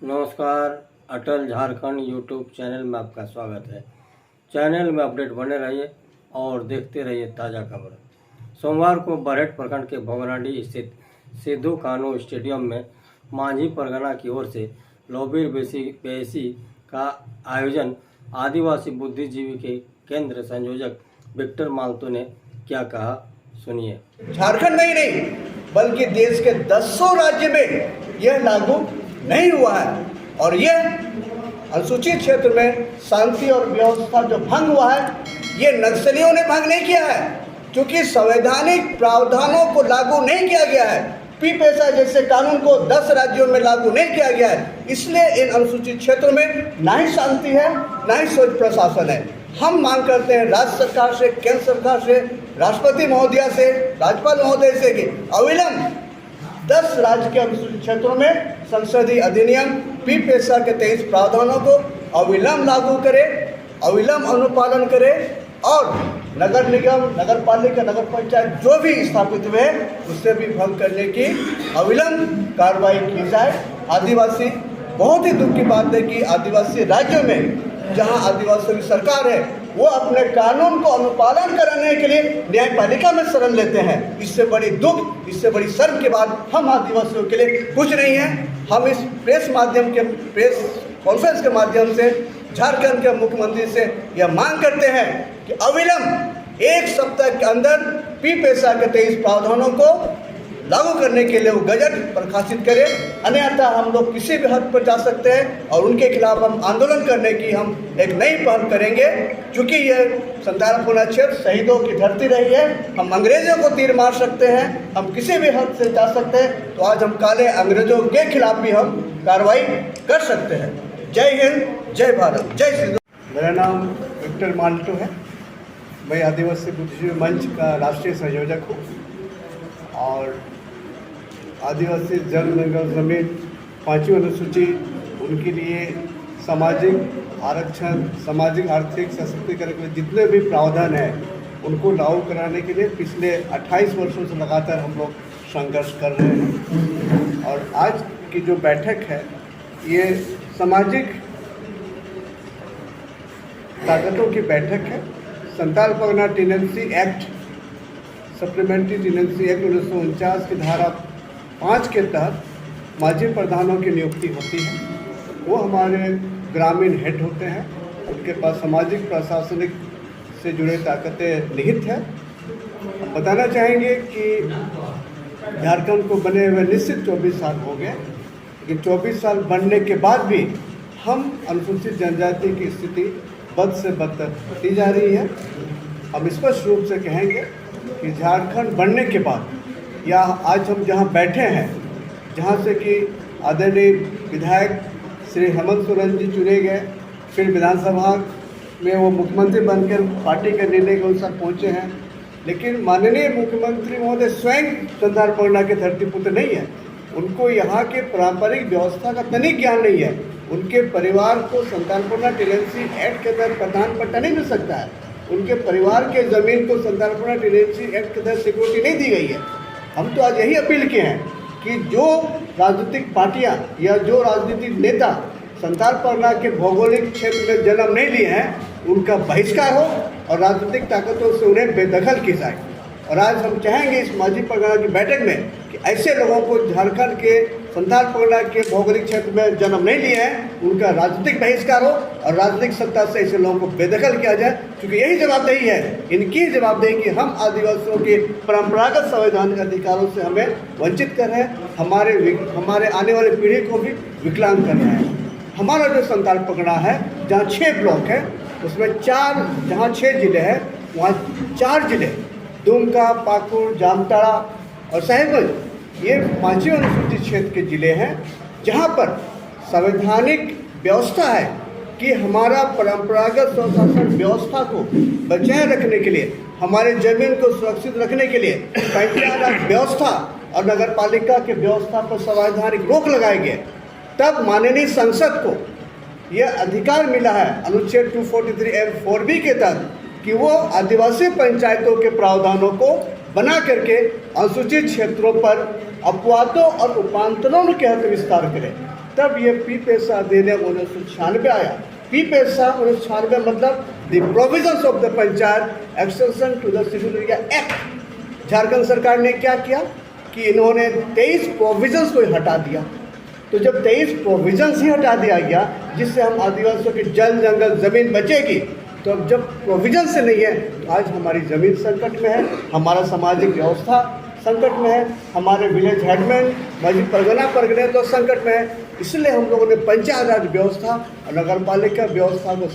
नमस्कार, अटल Jharkhand YouTube channel में आपका स्वागत है। चैनल में अपडेट बने रहिए और देखते रहिए ताज़ा खबर। सोमवार को बरहेट प्रखंड के भोगनाडीह स्थित सिद्धू कान्हू स्टेडियम में मांझी परगना की ओर से लोबीर बेसी का आयोजन आदिवासी बुद्धिजीवी के केंद्र संयोजक विक्टर मालतो ने क्या कहा, सुनिए। झारखंड में ही नहीं बल्कि देश के 10 राज्य में यह लागू नहीं हुआ है और यह अनुसूचित क्षेत्र में शांति और व्यवस्था जो भंग हुआ है, ये नक्सलियों ने भंग नहीं किया है, क्योंकि संवैधानिक प्रावधानों को लागू नहीं किया गया है। पी पैसा जैसे कानून को 10 राज्यों में लागू नहीं किया गया है, इसलिए इन अनुसूचित क्षेत्रों में ना ही शांति है ना ही स्वच्छ प्रशासन है। हम मांग करते हैं राज्य सरकार से, केंद्र सरकार से, राष्ट्रपति महोदया से, राज्यपाल महोदय से कि अविलंब 10 राज्य के अनुसूचित क्षेत्रों में संसदीय अधिनियम पी पैसा के 23 प्रावधानों को अविलंब लागू करे, अविलंब अनुपालन करे और नगर निगम, नगर पालिका, नगर पंचायत जो भी स्थापित हुए उससे भी भंग करने की अविलंब कार्रवाई की जाए। आदिवासी, बहुत ही दुख की बात है कि आदिवासी राज्यों में जहां आदिवासियों की सरकार है वो अपने कानून को अनुपालन कराने के लिए न्यायपालिका में शरण लेते हैं। इससे बड़ी दुख, इससे बड़ी शर्म की बात हम आदिवासियों के लिए कुछ नहीं है। हम इस प्रेस कॉन्फ्रेंस के माध्यम से झारखंड के मुख्यमंत्री से यह मांग करते हैं कि अविलंब 1 सप्ताह के अंदर पी पैसा के 23 प्रावधानों को लागू करने के लिए वो गजट प्रकाशित करें, अन्यथा हम लोग किसी भी हद पर जा सकते हैं और उनके खिलाफ हम आंदोलन करने की हम एक नई पहल करेंगे। क्योंकि यह संतालपुरा क्षेत्र शहीदों की धरती रही है, हम अंग्रेजों को तीर मार सकते हैं, हम किसी भी हद से जा सकते हैं, तो आज हम काले अंग्रेजों के खिलाफ भी हम कार्रवाई कर सकते हैं। जय हिंद, जय भारत, जय श्री। मेरा नाम विक्टर माल्टो है, मैं आदिवासी बुद्धिजीवी मंच का राष्ट्रीय संयोजक हूँ और आदिवासी जल जंगल जमीन 5वीं अनुसूची उनके लिए सामाजिक आरक्षण, सामाजिक आर्थिक सशक्तिकरण के जितने भी प्रावधान हैं उनको लागू कराने के लिए पिछले 28 वर्षों से लगातार हम लोग संघर्ष कर रहे हैं। और आज की जो बैठक है ये सामाजिक ताकतों की बैठक है। Santal Pargana tenancy act, supplementary tenancy act 1949 की धारा 5 के तहत मांझी प्रधानों की नियुक्ति होती है। वो हमारे ग्रामीण हेड होते हैं, उनके पास सामाजिक प्रशासनिक से जुड़े ताकतें निहित हैं। हम बताना चाहेंगे कि झारखंड को बने हुए निश्चित 24 साल हो गए, लेकिन 24 साल बनने के बाद भी हम अनुसूचित जनजाति की स्थिति बद से बदतर होती जा रही है। हम स्पष्ट रूप से कहेंगे कि झारखंड बनने के बाद या आज हम जहां बैठे हैं, जहां से कि आदरणीय विधायक श्री हेमंत सोरेन जी चुने गए, फिर विधानसभा में वो मुख्यमंत्री बनकर पार्टी के निर्णय के अनुसार पहुँचे हैं, लेकिन माननीय मुख्यमंत्री महोदय स्वयं संताल परगना के धरती पुत्र नहीं है। उनको यहाँ के पारंपरिक व्यवस्था का तनिक ज्ञान नहीं है। उनके परिवार को संताल परगना टेनेंसी एक्ट के तहत प्रधान पट्टा नहीं मिल सकता है। उनके परिवार के ज़मीन को संताल परगना टेनेंसी एक्ट के तहत सिक्योरिटी नहीं दी गई है। हम तो आज यही अपील किए हैं कि जो राजनीतिक पार्टियां या जो राजनीतिक नेता संताल परगना के भौगोलिक क्षेत्र में जन्म नहीं लिए हैं उनका बहिष्कार हो और राजनीतिक ताकतों से उन्हें बेदखल की जाए। और आज हम चाहेंगे इस मांझी परगना की बैठक में कि ऐसे लोगों को झारखंड के संताल परगना के भौगोलिक क्षेत्र में जन्म नहीं लिए हैं उनका राजनीतिक बहिष्कार हो और राजनीतिक सत्ता से ऐसे लोगों को बेदखल किया जाए, क्योंकि यही जवाबदेही है, इनकी जवाबदेही कि हम आदिवासियों के परंपरागत संवैधानिक अधिकारों से हमें वंचित कर रहे हैं, हमारे आने वाली पीढ़ी को भी विकलांग कर रहे हैं। हमारा जो संताल परगना है जहाँ 6 ब्लॉक है उसमें 4, जहाँ 6 जिले हैं वहाँ 4 जिले दुमका, पाकुड़, जामताड़ा और साहिबगंज, ये 5वीं अनुसूचित क्षेत्र के जिले हैं जहाँ पर संवैधानिक व्यवस्था है कि हमारा परंपरागत स्वशासन व्यवस्था को बचाए रखने के लिए, हमारे जमीन को सुरक्षित रखने के लिए पंचायत राज व्यवस्था और नगर पालिका की व्यवस्था पर संवैधानिक रोक लगाए गए। तब माननीय संसद को यह अधिकार मिला है अनुच्छेद 243(4)(b) के तहत कि वो आदिवासी पंचायतों के प्रावधानों को बना करके अनुसूचित क्षेत्रों पर अपवादों और उपांतरों के हद विस्तार करें। तब ये पी पैसा अधिनियम 1996 आया। पी पैसा 1996 मतलब the provisions of the panchayat extension to the civil area act. Jharkhand सरकार ने क्या किया कि इन्होंने 23 प्रोविजंस को हटा दिया। तो जब 23 प्रोविजंस ही हटा दिया गया, जिससे हम आदिवासियों की जल जंगल ज़मीन बचेगी, तो अब जब प्रोविजन से नहीं है तो आज हमारी ज़मीन संकट में है, हमारा सामाजिक व्यवस्था संकट में है, हमारे विलेज हेडमैन मस्जिद परगने तो संकट में है। इसलिए हम लोगों ने पंचायत राज व्यवस्था और नगर पालिका व्यवस्था को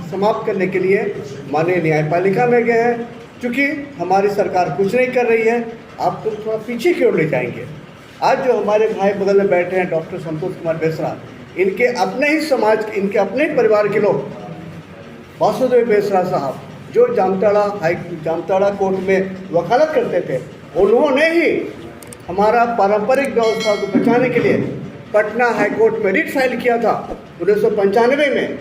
समाप्त करने के लिए माननीय न्यायपालिका में गए हैं। चूँकि हमारी सरकार कुछ नहीं कर रही है, आप तो थोड़ा पीछे की ओर ले जाएंगे। आज जो हमारे भाई बगल में बैठे हैं डॉक्टर संतोष कुमार बेसरा, इनके अपने ही समाज, इनके अपने ही परिवार के लोग, वासुदेव बेसरा साहब जो जामताड़ा कोर्ट में वकालत करते थे, उन्होंने ही हमारा पारंपरिक व्यवस्था को बचाने के लिए पटना हाई कोर्ट में रिट फाइल किया था 1995 में।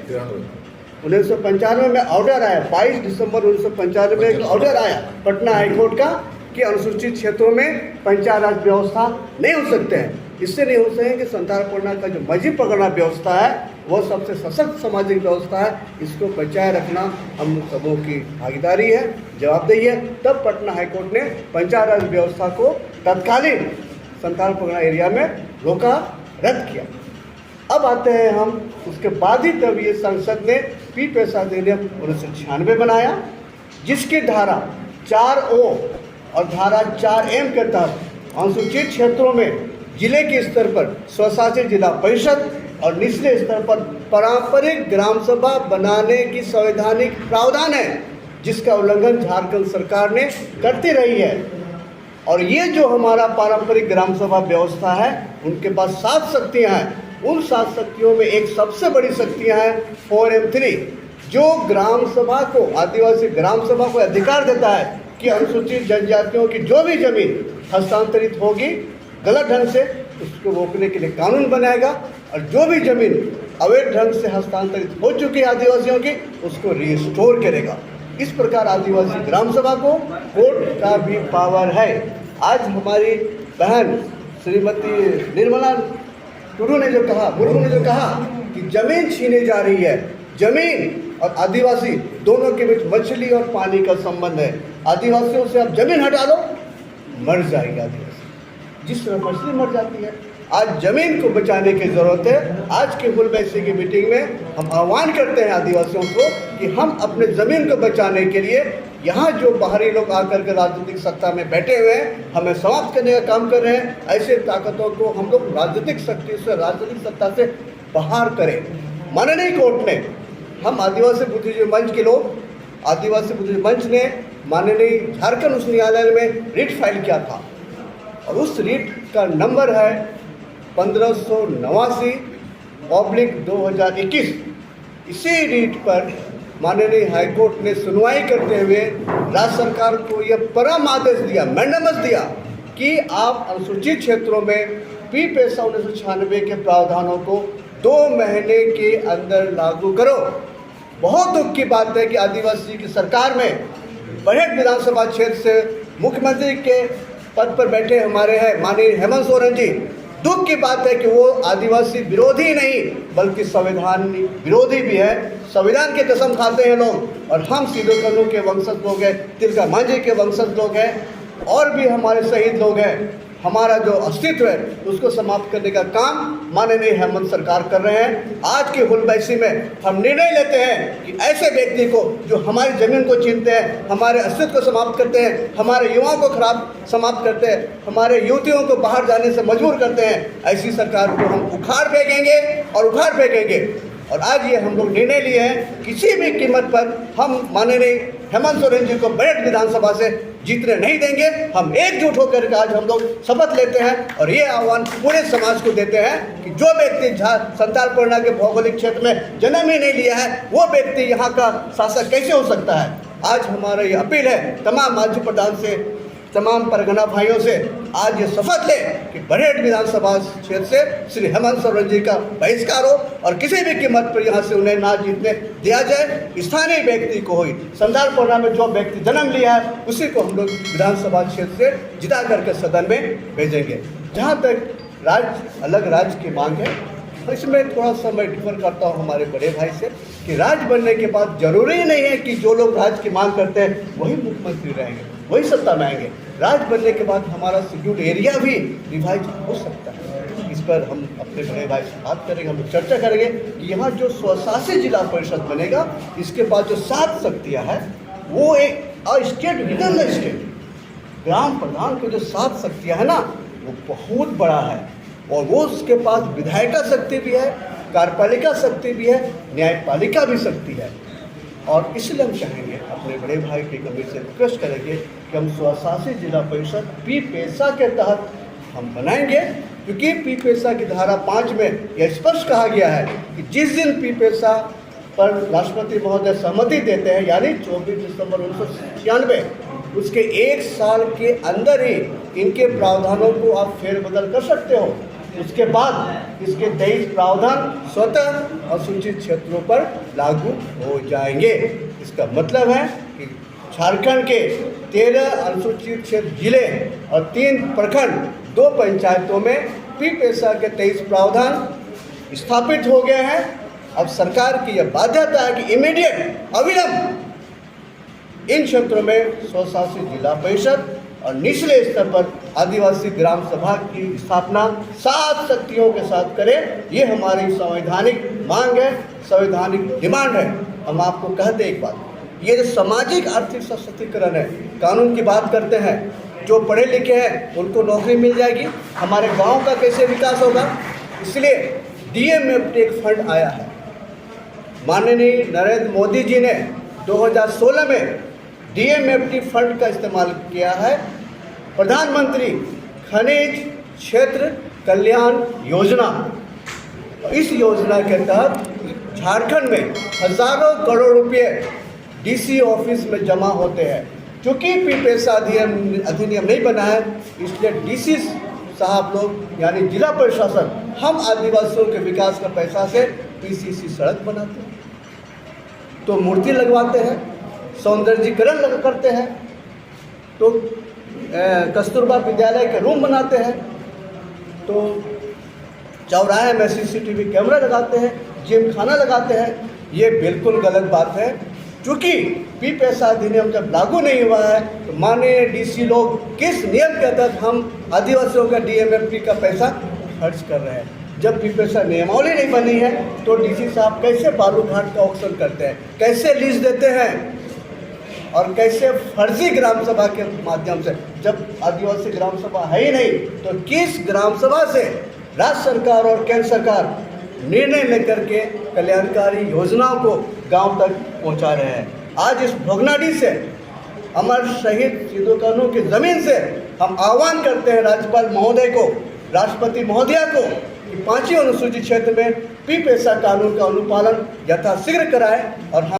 1995 में ऑर्डर आया, 22 दिसंबर 1995 में एक ऑर्डर आया पटना हाई कोर्ट का कि अनुसूचित क्षेत्रों में पंचायत राज व्यवस्था नहीं हो सकते हैं। इससे नहीं हो सके कि संताल परगना का जो मस्जिद परगना व्यवस्था है वो सबसे सशक्त सामाजिक व्यवस्था है, इसको बचाए रखना हम सबों की भागीदारी है, जवाबदेही है। तब पटना हाईकोर्ट ने पंचायत राज व्यवस्था को तत्कालीन संताल परगना एरिया में रोका, रद्द किया। अब आते हैं हम, उसके बाद ही तब ये संसद ने पी पैसा अधिनियम 1996 बनाया, जिसकी धारा 4O और धारा 4M के तहत अनुसूचित क्षेत्रों में जिले के स्तर पर स्वशासित जिला परिषद और निचले स्तर पर पारंपरिक ग्राम सभा बनाने की संवैधानिक प्रावधान है, जिसका उल्लंघन झारखंड सरकार ने करती रही है। और ये जो हमारा पारंपरिक ग्राम सभा व्यवस्था है, उनके पास 7 शक्तियाँ हैं। उन 7 शक्तियों में एक सबसे बड़ी शक्तियाँ हैं 4M3, जो ग्राम सभा को, आदिवासी ग्राम सभा को अधिकार देता है कि अनुसूचित जनजातियों की जो भी जमीन हस्तांतरित होगी गलत ढंग से, उसको रोकने के लिए कानून बनाएगा, और जो भी जमीन अवैध ढंग से हस्तांतरित हो चुकी है आदिवासियों की, उसको रिस्टोर करेगा। इस प्रकार आदिवासी ग्राम सभा को कोर्ट का भी पावर है। आज हमारी बहन श्रीमती निर्मला मुर्मू ने जो कहा कि जमीन छीने जा रही है, जमीन और आदिवासी दोनों के बीच मछली और पानी का संबंध है। आदिवासियों से आप जमीन हटा दो, मर जाएगा आदिवासी, जिस तरह मछली मर जाती है। आज जमीन को बचाने की ज़रूरत है। आज के हुलबैसी की मीटिंग में हम आह्वान करते हैं आदिवासियों को कि हम अपने ज़मीन को बचाने के लिए, यहाँ जो बाहरी लोग आकर के राजनीतिक सत्ता में बैठे हुए हैं, हमें समाप्त करने का काम कर रहे हैं। ऐसे ताकतों को हम लोग राजनीतिक शक्ति से, राजनीतिक सत्ता से बाहर करें। माननीय कोर्ट ने, हम आदिवासी बुद्धिजीवी मंच के लोग, आदिवासी बुद्धिजीवी मंच ने माननीय झारखंड उच्च न्यायालय में रिट फाइल किया था, और उस रिट का नंबर है 1589/2021। इसी रिट पर माननीय हाईकोर्ट ने सुनवाई करते हुए राज्य सरकार को यह परम आदेश दिया, मैंडेमस दिया कि आप अनुसूचित क्षेत्रों में पी पैसा 1996 के प्रावधानों को 2 महीने के अंदर लागू करो। बहुत दुख की बात है कि आदिवासी की सरकार में बरहेट विधानसभा क्षेत्र से मुख्यमंत्री के पद पर बैठे हमारे हैं माननीय हेमंत सोरेन जी। दुख की बात है कि वो आदिवासी विरोधी नहीं बल्कि संविधान विरोधी भी है। संविधान के कसम खाते हैं लोग, और हम सीधो कन्नू के वंशज लोग हैं, तिलका मांझी के वंशज लोग हैं, और भी हमारे शहीद लोग हैं। हमारा जो अस्तित्व है उसको समाप्त करने का काम माननीय हेमंत सरकार कर रहे हैं। आज की हुलबैसी में हम निर्णय लेते हैं कि ऐसे व्यक्ति को जो हमारी ज़मीन को छीनते हैं, हमारे अस्तित्व को समाप्त करते हैं, हमारे युवाओं को समाप्त करते हैं, हमारे युवतियों को बाहर जाने से मजबूर करते हैं, ऐसी सरकार को हम उखाड़ फेंकेंगे और उखाड़ फेंकेंगे। और आज ये हम लोग निर्णय लिए हैं, किसी भी कीमत पर हम माननीय हेमंत सोरेन जी को बरहेट विधानसभा से जीतने नहीं देंगे। हम एकजुट होकर के आज हम लोग शपथ लेते हैं और ये आह्वान पूरे समाज को देते हैं कि जो व्यक्ति संताल परगना के भौगोलिक क्षेत्र में जन्म ही नहीं लिया है, वो व्यक्ति यहाँ का शासक कैसे हो सकता है। आज हमारा ये अपील है तमाम माजी प्रधान से, तमाम परगना भाइयों से, आज ये शपथ ले कि बरहेट विधानसभा क्षेत्र से श्री हेमंत सोरेन जी का बहिष्कार हो और किसी भी कीमत पर यहाँ से उन्हें ना जीतने दिया जाए। स्थानीय व्यक्ति को हुई संताल परगना में जो व्यक्ति जन्म लिया है उसी को हम लोग विधानसभा क्षेत्र से जिता करके सदन में भेजेंगे। जहाँ तक अलग राज्य की मांग है, इसमें थोड़ा सा मैं डिफर करता हूँ हमारे बड़े भाई से कि राज्य बनने के बाद जरूरी नहीं है कि जो लोग राज्य की मांग करते हैं वही मुख्यमंत्री रहेंगे, वही सत्ता में आएंगे। राज्य बनने के बाद हमारा शेड्यूल एरिया भी रिवाइज हो सकता है। इस पर हम अपने बड़े भाई से बात करेंगे, हम लोग चर्चा करेंगे कि यहाँ जो स्वशासी जिला परिषद बनेगा, इसके बाद जो 7 शक्तियाँ हैं वो एक state within the state, gram pradhan के जो 7 शक्तियाँ हैं ना, वो बहुत बड़ा है। और वो उसके पास विधायिका शक्ति भी है, कार्यपालिका शक्ति भी है, न्यायपालिका भी शक्ति है। और इसलिए हम चाहेंगे, अपने बड़े भाई की कमी से रिक्वेस्ट करेंगे कि हम स्वशासी जिला परिषद पी पेशा के तहत हम बनाएंगे, क्योंकि पी पेशा की धारा 5 में यह स्पष्ट कहा गया है कि जिस दिन पी पेशा पर राष्ट्रपति महोदय सहमति देते हैं, यानी 24 दिसंबर 1996, उसके 1 साल के अंदर ही इनके प्रावधानों को आप फेरबदल कर सकते हो। उसके बाद इसके 23 प्रावधान स्वतः अनुसूचित क्षेत्रों पर लागू हो जाएंगे। इसका मतलब है कि झारखंड के 13 अनुसूचित क्षेत्र जिले और 3 प्रखंड, 2 पंचायतों में पी पेशा के 23 प्रावधान स्थापित हो गए हैं। अब सरकार की यह बाध्यता है कि इमीडिएट, अविलंब इन क्षेत्रों में स्वशासी जिला परिषद और निचले स्तर पर आदिवासी ग्राम सभा की स्थापना 7 शक्तियों के साथ करें। ये हमारी संवैधानिक मांग है, संवैधानिक डिमांड है। हम आपको कहते एक बात, ये जो सामाजिक आर्थिक सशक्तिकरण है, कानून की बात करते हैं, जो पढ़े लिखे हैं उनको नौकरी मिल जाएगी, हमारे गाँव का कैसे विकास होगा। इसलिए DMFT एक फंड आया है, माननीय नरेंद्र मोदी जी ने 2016 में DMFT फंड का इस्तेमाल किया है, प्रधानमंत्री खनिज क्षेत्र कल्याण योजना। इस योजना के तहत झारखंड में हजारों करोड़ रुपए DC ऑफिस में जमा होते हैं। चूँकि पी पेशा अधिनियम नहीं बना है, इसलिए DC साहब लोग यानी जिला प्रशासन, हम आदिवासियों के विकास का पैसा से PCC सड़क बनाते हैं, तो मूर्ति लगवाते हैं, सौंदर्यीकरण करते हैं, तो कस्तूरबा विद्यालय के रूम बनाते हैं, तो चौराहे में CCTV कैमरा लगाते हैं, जिम खाना लगाते हैं। ये बिल्कुल गलत बात है। चूँकि पी पेशा अधिनियम जब लागू नहीं हुआ है, तो माननीय DC लोग किस नियम के तहत हम आदिवासियों का DMFT का पैसा खर्च कर रहे हैं। जब पी पेशा नियमावली नहीं बनी है, तो DC साहब कैसे बालू घाट का ऑक्शन करते हैं, कैसे लीज देते हैं, और कैसे फर्जी ग्राम सभा के माध्यम से, जब आदिवासी ग्राम सभा है ही नहीं, तो किस ग्राम सभा से राज्य सरकार और केंद्र सरकार निर्णय लेकर के कल्याणकारी योजनाओं को गांव तक पहुंचा रहे हैं। आज इस भोगनाडी से, अमर शहीद सिद्धू कान्हू की ज़मीन से हम आह्वान करते हैं राज्यपाल महोदय को, राष्ट्रपति महोदया को, कि 5वीं अनुसूचित क्षेत्र में पी पेशा कानून का अनुपालन यथाशीघ्र कराएं और हम